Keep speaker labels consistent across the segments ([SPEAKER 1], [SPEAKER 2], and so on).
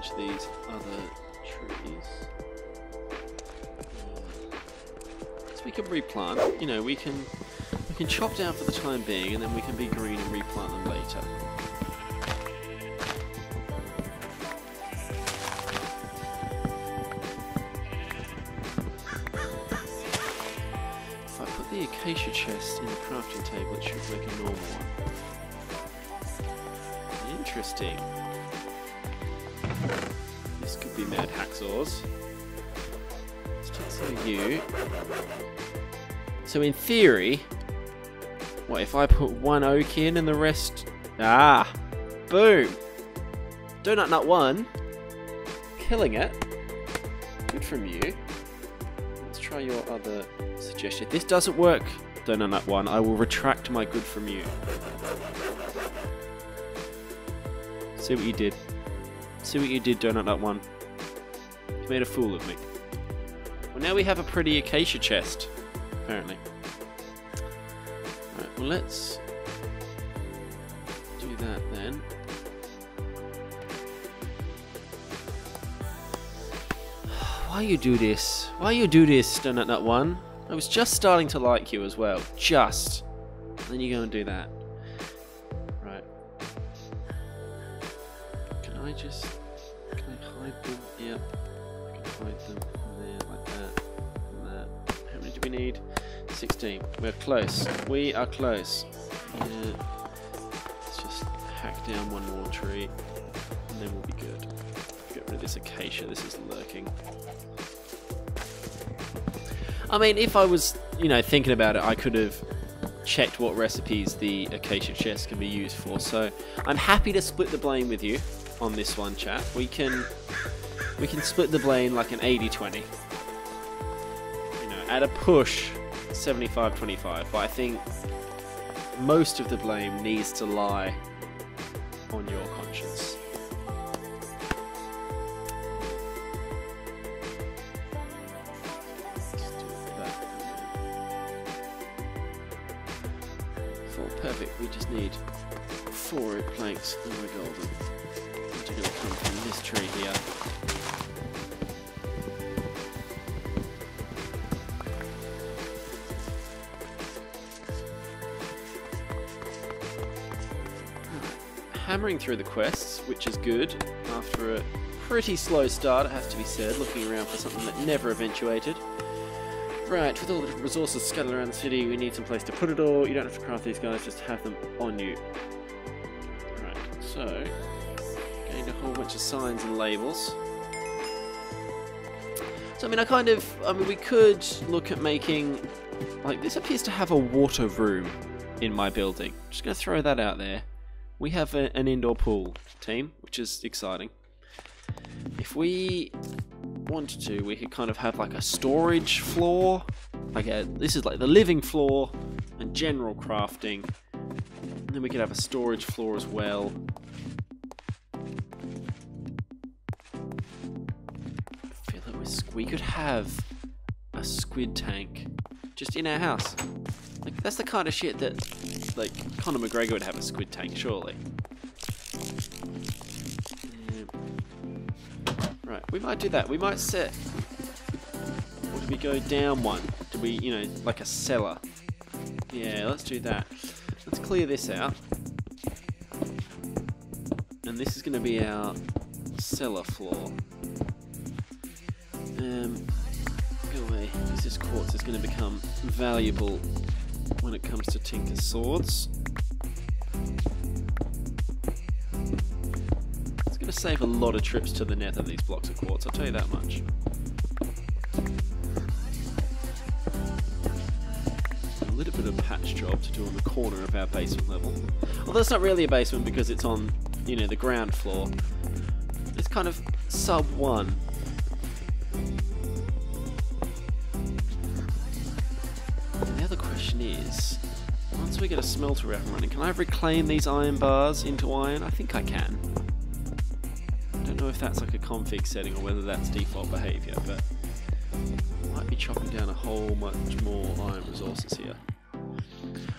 [SPEAKER 1] bunch of these other trees. So we can replant. You know, we can chop down for the time being, and then we can be green and replant them later. If I put the acacia chest in the crafting table, it should make a normal one. Interesting. This could be mad hacksaws. Let's take some of you. So in theory, what if I put one oak in and the rest... Ah! Boom! Donut Nut 1. Killing it. Good from you. Let's try your other suggestion. If this doesn't work, Donut Nut 1, I will retract my good from you. See what you did. See what you did, Donut Nut 1. You made a fool of me. Well, now we have a pretty acacia chest, apparently. Right, well, let's do that then. Why you do this? Why you do this, Donut Nut 1? I was just starting to like you as well. Just. And then you go and do that. Right. Can I hide them? Yep. I can hide them from there like that. And that. How many do we need? 16. We're close. We are close. Yeah. Let's just hack down one more tree. And then we'll be good. Get rid of this acacia. This is lurking. I mean, if I was, you know, thinking about it, I could have checked what recipes the acacia chest can be used for. So I'm happy to split the blame with you on this one, chat. We can split the blame like an 80-20. You know, at a push, 75-25. But I think most of the blame needs to lie on your conscience. Perfect, we just need 4 oak planks and we're golden. Which are going to come from this tree here. Right. Hammering through the quests, which is good. After a pretty slow start, it has to be said, looking around for something that never eventuated. Right, with all the different resources scattered around the city, we need some place to put it all. You don't have to craft these guys, just have them on you. Right, so, gained a whole bunch of signs and labels. So, I mean, we could look at making, like, this appears to have a water room in my building. Just going to throw that out there. We have an indoor pool, team, which is exciting. If we wanted to, we could kind of have like a storage floor, this is like the living floor and general crafting, and then we could have a storage floor as well. I feel like we could have a squid tank just in our house. Like, that's the kind of shit that, like, Conor McGregor would have a squid tank, surely. Right, we might do that. We might set... Or do we go down one? Do we, you know, like a cellar? Yeah, let's do that. Let's clear this out. And this is going to be our cellar floor. Go away, because this quartz is going to become valuable when it comes to Tinker's swords. Going to save a lot of trips to the nether, these blocks of quartz, I'll tell you that much. A little bit of patch job to do on the corner of our basement level. Although it's not really a basement because it's on, you know, the ground floor. It's kind of sub 1. And the other question is, once we get a smelter up and running, can I reclaim these iron bars into iron? I think I can. I don't know if that's like a config setting or whether that's default behavior, but I might be chopping down a whole much more iron resources here.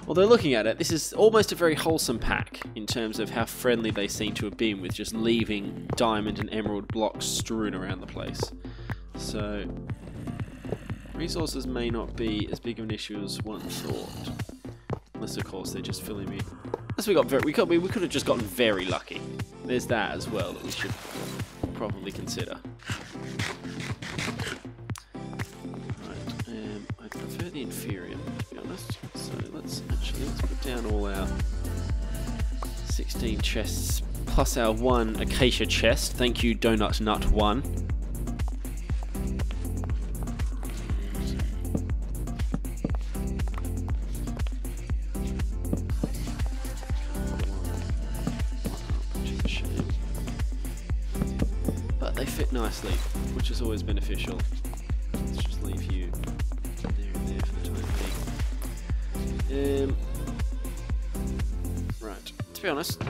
[SPEAKER 1] Although looking at it, this is almost a very wholesome pack in terms of how friendly they seem to have been with just leaving diamond and emerald blocks strewn around the place. So resources may not be as big of an issue as one thought. Unless of course they're just filling me. Unless we could have just gotten very lucky. There's that as well that we should probably consider. Right, I prefer the inferior, to be honest. So let's put down all our 16 chests plus our 1 acacia chest. Thank you, Donut Nut 1. Nicely, which is always beneficial. Let's just leave you there and there for the time being. Right, to be honest,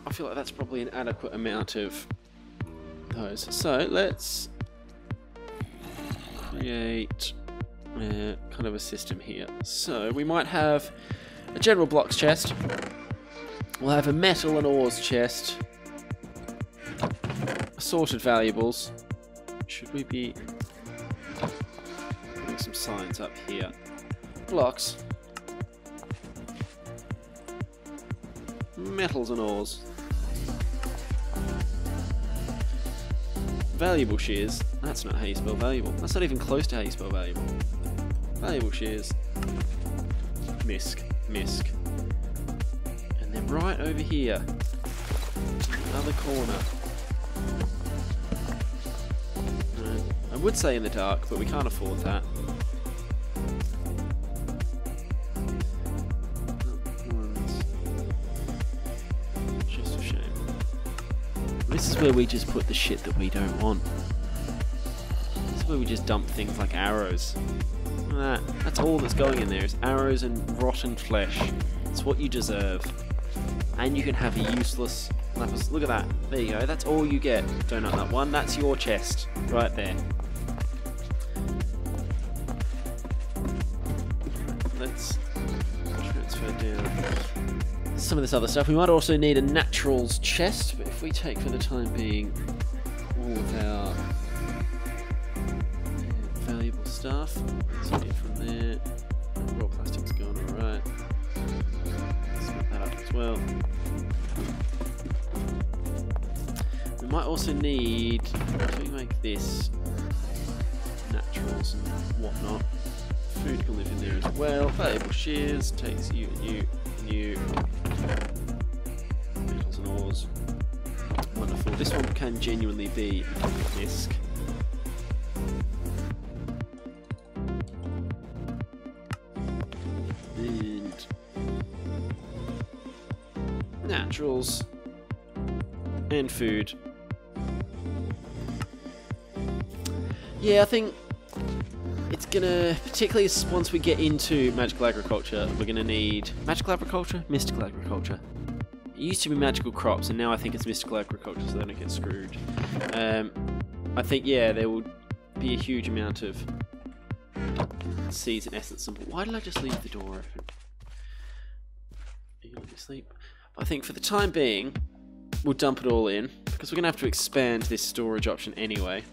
[SPEAKER 1] I feel like that's probably an adequate amount of those. So let's create kind of a system here. So we might have a general blocks chest. We'll have a metal and ores chest. Assorted valuables. Should we be putting some signs up here? Blocks. Metals and ores. Valuable shears. That's not how you spell valuable. That's not even close to how you spell valuable. Valuable shears. Misc. Misc. And then right over here. Another corner. I would say in the dark, but we can't afford that. Just a shame. This is where we just put the shit that we don't want. This is where we just dump things like arrows. Look at that. That's all that's going in there is arrows and rotten flesh. It's what you deserve. And you can have a useless lapis. Look at that. There you go. That's all you get. Donut Nut 1. That's your chest. Right there. Let's transfer down some of this other stuff. We might also need a naturals chest, but if we take for the time being all of our valuable stuff, let's get it from there. Raw plastic's going alright. Split that up as well. We might also need, if we make this naturals and whatnot, food can live in there as well. Valuable shears takes you and you and you. Metals and ores. Wonderful. This one can genuinely be a disc. And naturals and food. Yeah, I think it's gonna, particularly once we get into magical agriculture, we're gonna need magical agriculture, mystical agriculture. It used to be magical crops, and now I think it's mystical agriculture, so they don't get screwed. I think, yeah, there will be a huge amount of seeds and essence. Why did I just leave the door open? Are you gonna sleep? I think for the time being, we'll dump it all in, because we're gonna have to expand this storage option anyway.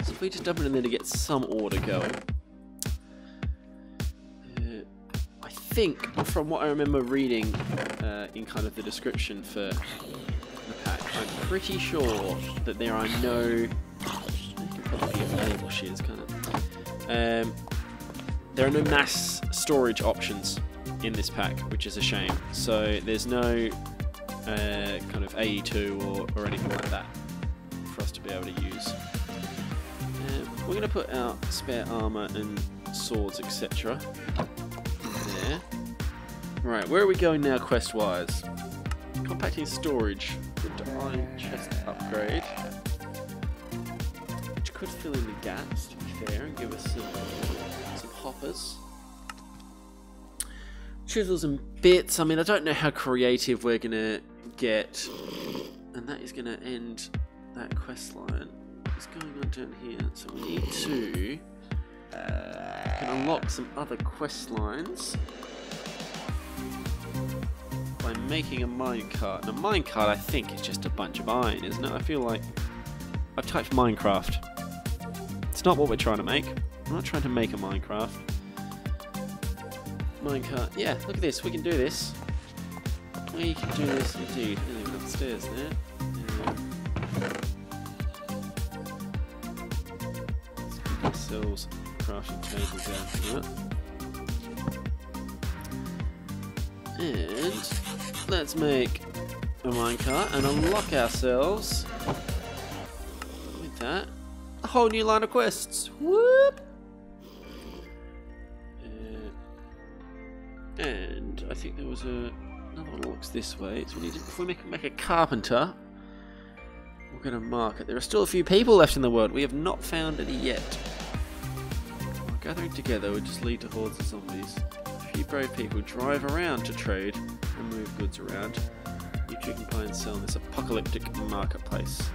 [SPEAKER 1] So if we just dump it in there to get some order going. I think, from what I remember reading in kind of the description for the pack, I'm pretty sure that there are no... They can probably be available shears, can't it? There are no mass storage options in this pack, which is a shame. So there's no kind of AE2 or anything like that for us to be able to use. We're going to put our spare armour and swords, etc. there. Right, where are we going now quest-wise? Compacting storage. Good iron chest upgrade. Which could fill in the gaps, to be fair, and give us some hoppers. Chisels and bits. I mean, I don't know how creative we're going to get. And that is going to end that quest line. What's going on down here? So we need to can unlock some other quest lines by making a minecart. And a minecart, I think, is just a bunch of iron, isn't it? I feel like I've typed Minecraft. It's not what we're trying to make. I'm not trying to make a Minecraft. Minecart. Yeah, look at this. We can do this. We can do this indeed. Anyway, upstairs there. Let's put ourselves a crafting table down here. And let's make a minecart and unlock ourselves with that a whole new line of quests. Whoop! And I think there was another one that looks this way. So we need to, if we make a carpenter, we're going to mark it. There are still a few people left in the world. We have not found any yet. While gathering together would just lead to hordes of zombies. A few brave people drive around to trade and move goods around. You two can buy and sell in this apocalyptic marketplace.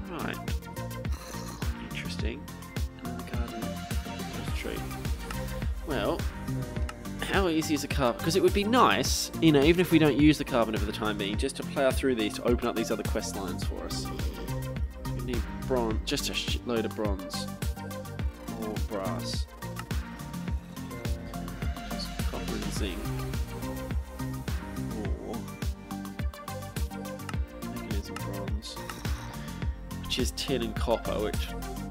[SPEAKER 1] Right. Interesting. Garden tree. Well, how easy is a carpenter? Because it would be nice, you know, even if we don't use the carpenter for the time being, just to plough through these to open up these other quest lines for us. We need bronze, just a shitload of bronze. Or brass. Just copper and zinc. Or Mekanism bronze. Which is tin and copper, which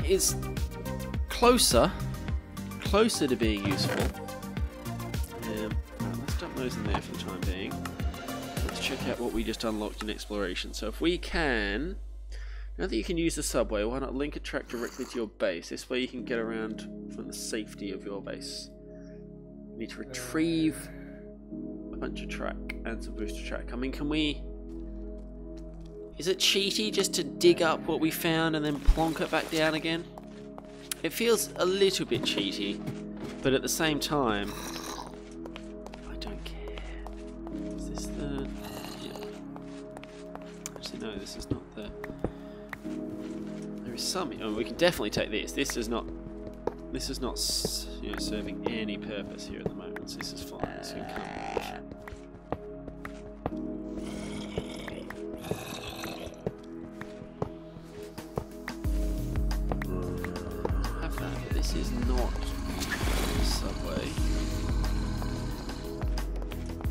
[SPEAKER 1] is closer to being useful. Right, let's dump those in there for the time being. Let's check out what we just unlocked in exploration. So if we can, now that you can use the subway, why not link a track directly to your base? This way you can get around from the safety of your base. You need to retrieve a bunch of track and some booster track. I mean, can we... Is it cheaty just to dig up what we found and then plonk it back down again? It feels a little bit cheaty, but at the same time, I don't care. Is this the... Yeah. Actually, no, this is not the... There is some... Oh, we can definitely take this. This is not, you know, serving any purpose here at the moment, so this is fine. This can come off. This is not the subway.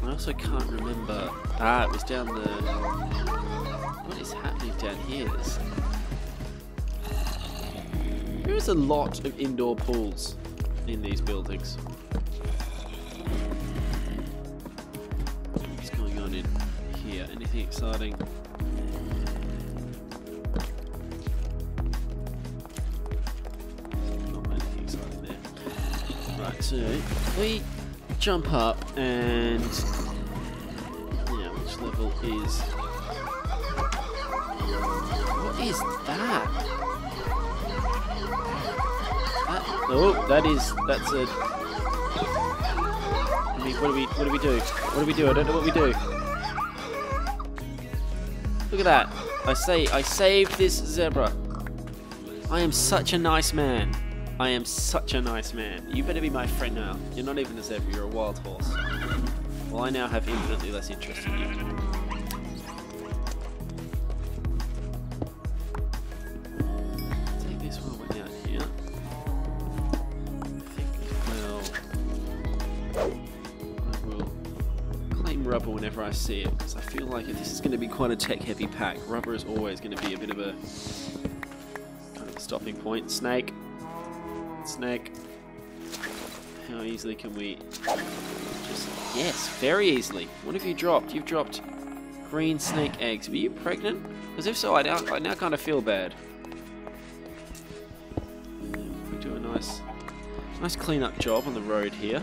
[SPEAKER 1] I also can't remember. Ah, it was down the... What is happening down here? There is a lot of indoor pools in these buildings. What's going on in here? Anything exciting? So we jump up and yeah, which level is? What is that? That's a. I mean, what do we do? What do we do? I don't know what we do. Look at that! I saved this zebra. I am such a nice man. I am such a nice man. You better be my friend now. You're not even a zebra, you're a wild horse. Well, I now have infinitely less interest in you. Take this while we're down here. I will claim rubber whenever I see it, because I feel like if this is going to be quite a tech-heavy pack, rubber is always going to be a bit of a kind of a stopping point. Snake. Snake. How easily can we just... Yes, very easily. What have you dropped? You've dropped green snake eggs. Were you pregnant? Because if so, I now kind of feel bad. We do a nice clean-up job on the road here.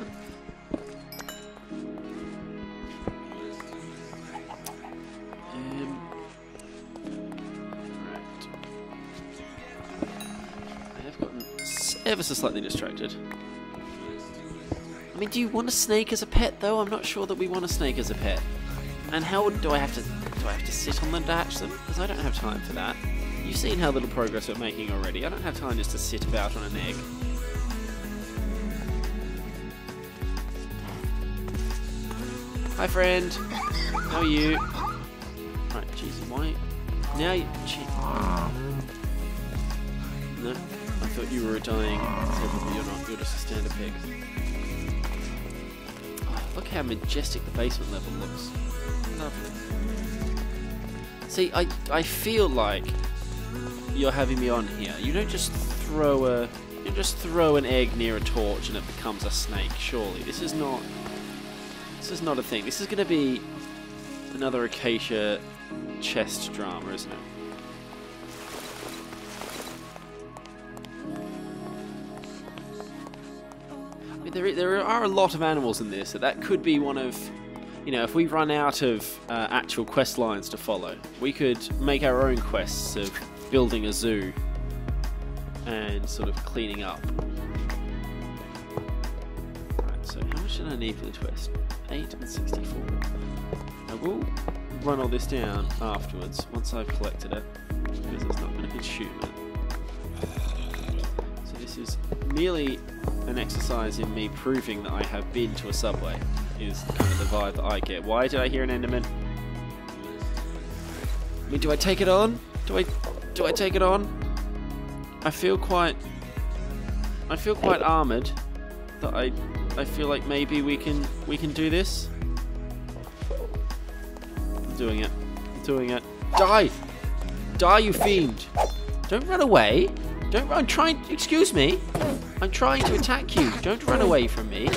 [SPEAKER 1] Ever so slightly distracted. I mean, do you want a snake as a pet though? I'm not sure that we want a snake as a pet. And how do I have to sit on them to hatch them? Because I don't have time for that. You've seen how little progress we're making already. I don't have time just to sit about on an egg. Hi, friend. How are you? Right, jeez, why? Now you... No, I thought you were a dying zebra, but you're not. You're just a standard pig. Oh, look how majestic the basement level looks. Lovely. See, I feel like you're having me on here. You don't just throw an egg near a torch and it becomes a snake. Surely, this is not a thing. This is going to be another Acacia chest drama, isn't it? I mean, there are a lot of animals in this, so that could be one of, you know, if we run out of actual quest lines to follow, we could make our own quests of building a zoo and sort of cleaning up. Right, so how much did I need for the quest? 8 and 64. I will run all this down afterwards once I've collected it, because it's not going to consume it. So this is merely an exercise in me proving that I have been to a subway, is kind of the vibe that I get. Why did I hear an Enderman? I mean, do I take it on? Do I take it on? I feel quite armoured that I feel like maybe we can do this. I'm doing it. I'm doing it. Die! Die, you fiend! Don't run away! Don't run! Excuse me! I'm trying to attack you! Don't run away from me!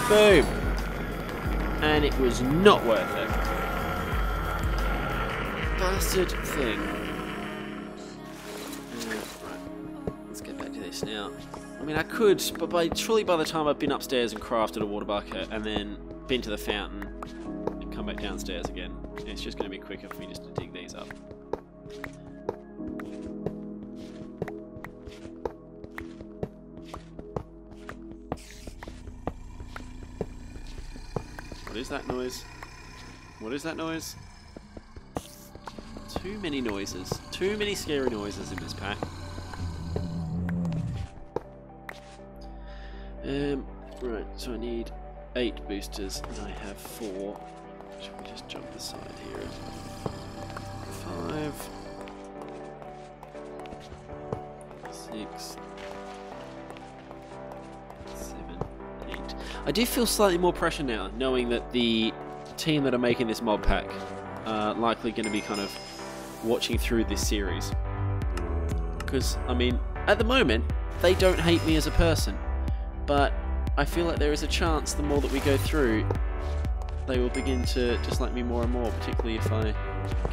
[SPEAKER 1] Boom! And it was not worth it. Bastard thing. Right. Let's get back to this now. I mean, I could, but surely by the time I've been upstairs and crafted a water bucket and then been to the fountain and come back downstairs again, it's just going to be quicker for me just to dig these up. What is that noise? What is that noise? Too many noises. Too many scary noises in this pack. Right, so I need 8 boosters and I have 4. Should we just jump aside here? 5, 6, 7, 8. I do feel slightly more pressure now, knowing that the team that are making this mod pack are likely going to be kind of watching through this series. Because, I mean, at the moment, they don't hate me as a person, but I feel like there is a chance the more that we go through, they will begin to dislike me more and more, particularly if I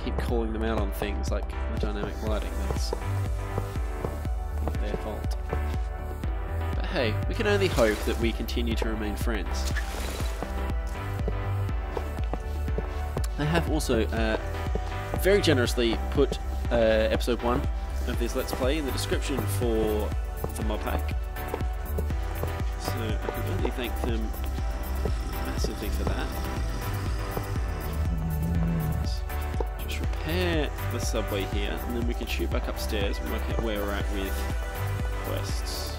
[SPEAKER 1] keep calling them out on things like the dynamic lighting. That's not their fault. But hey, we can only hope that we continue to remain friends. I have also very generously put episode 1 of this Let's Play in the description for the Modpack. So I can only thank them massively for that. Just repair the subway here, and then we can shoot back upstairs and work out where we're at with quests.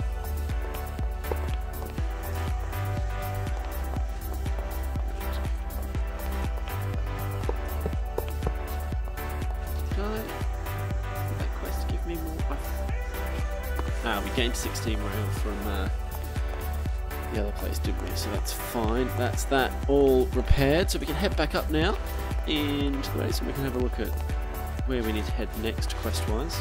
[SPEAKER 1] We gained 16 morale from the other place, didn't we? So that's fine. That's that all repaired. So we can head back up now into the base and we can have a look at where we need to head next quest-wise.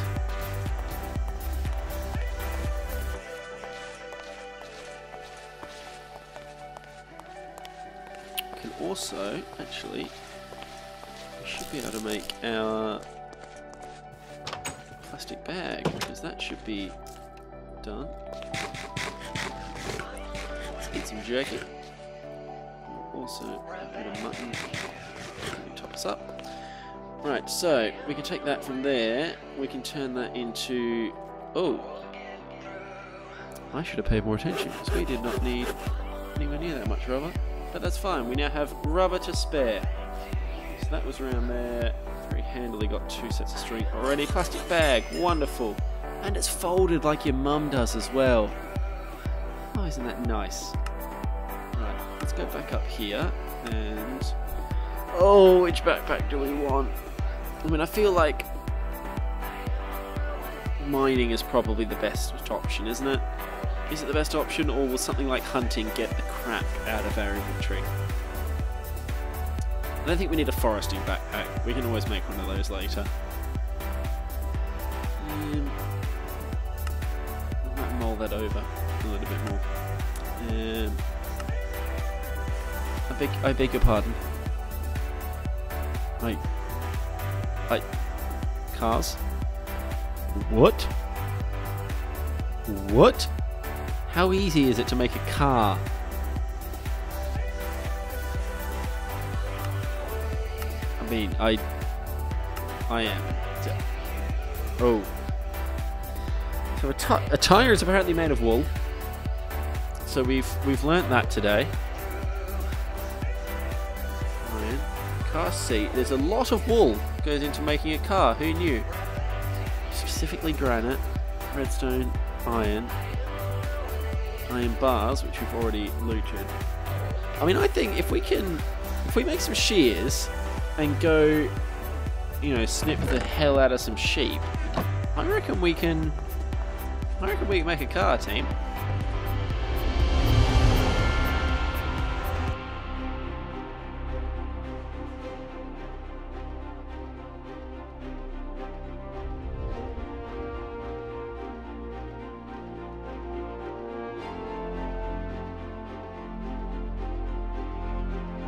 [SPEAKER 1] We can also, actually, we should be able to make our plastic bag, because that should be done. Let's eat some jerky. Also, a bit of mutton. Top us up. Right, so we can take that from there. We can turn that into. Oh, I should have paid more attention because we did not need anywhere near that much rubber. But that's fine. We now have rubber to spare. So that was around there. Very handily got 2 sets of string already. Plastic bag, wonderful. And it's folded like your mum does as well. Oh, isn't that nice? Right, let's go back up here and... Oh, which backpack do we want? I mean, I feel like mining is probably the best option, isn't it? Is it the best option, or will something like hunting get the crap out of our inventory? I don't think we need a foresting backpack. We can always make one of those later. I might mull that over a little bit more. I beg your pardon. Cars? What? What? How easy is it to make a car? I mean, I am. Oh. So a tire is apparently made of wool. So we've learnt that today. Iron. Car seat. There's a lot of wool goes into making a car. Who knew? Specifically granite, redstone, iron bars, which we've already looted. I mean, I think if we make some shears and go, you know, snip the hell out of some sheep, I reckon we can make a car, team.